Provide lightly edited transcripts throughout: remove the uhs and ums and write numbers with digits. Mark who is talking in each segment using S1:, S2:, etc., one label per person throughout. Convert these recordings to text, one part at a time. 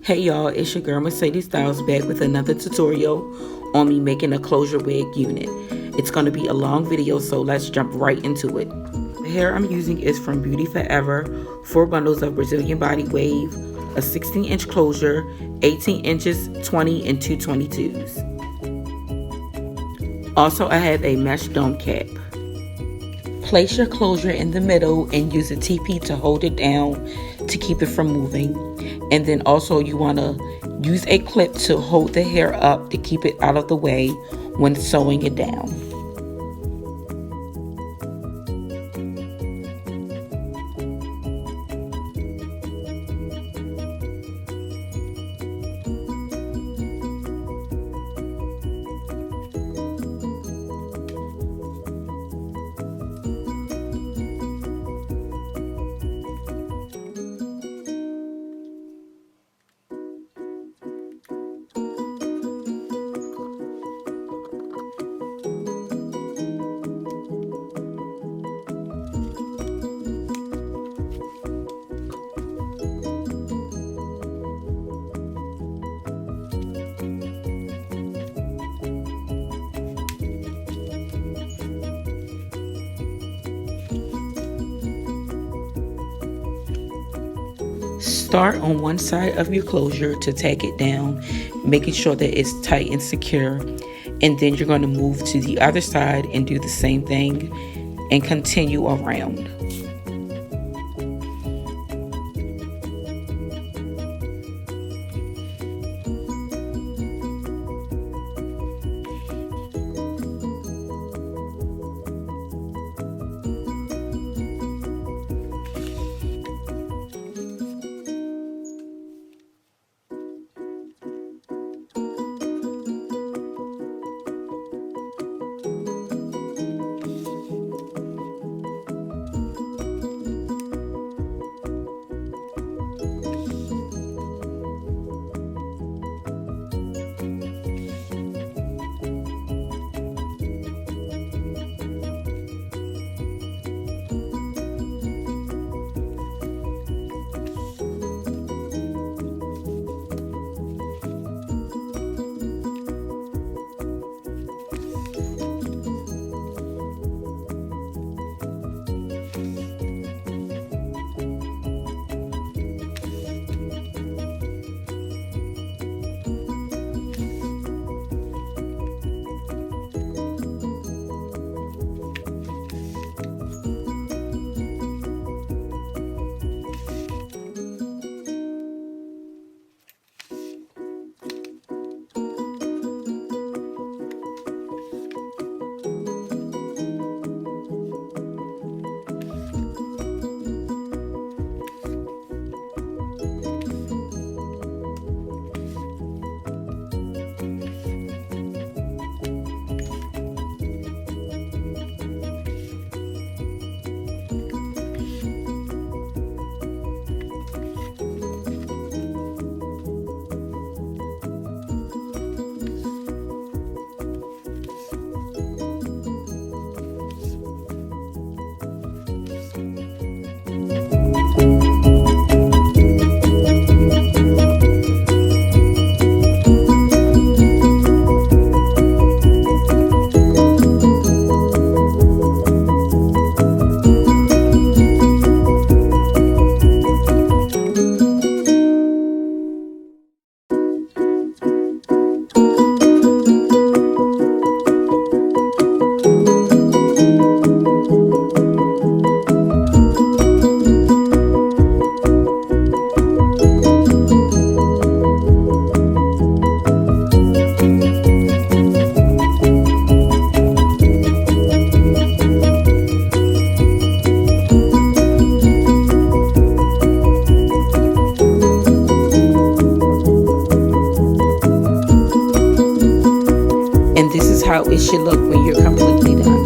S1: Hey y'all, it's your girl Mercedes Styles back with another tutorial on me making a closure wig unit. It's going to be a long video, so let's jump right into it. The hair I'm using is from Beauty Forever, 4 bundles of Brazilian body wave, a 16-inch closure, 18 inches, 20 and 2 22s. Also, I have a mesh dome cap. Place your closure in the middle and use a TP to hold it down to keep it from moving. And then also you want to use a clip to hold the hair up to keep it out of the way when sewing it down. Start on one side of your closure to tack it down, making sure that it's tight and secure. And then you're going to move to the other side and do the same thing and continue around. And this is how it should look when you're completely done.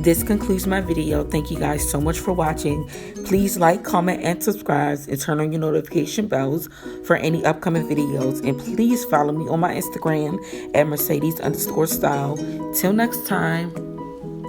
S1: This concludes my video. Thank you guys so much for watching. Please like, comment, and subscribe, and turn on your notification bells for any upcoming videos. And please follow me on my Instagram at Mercedes_style. Till next time.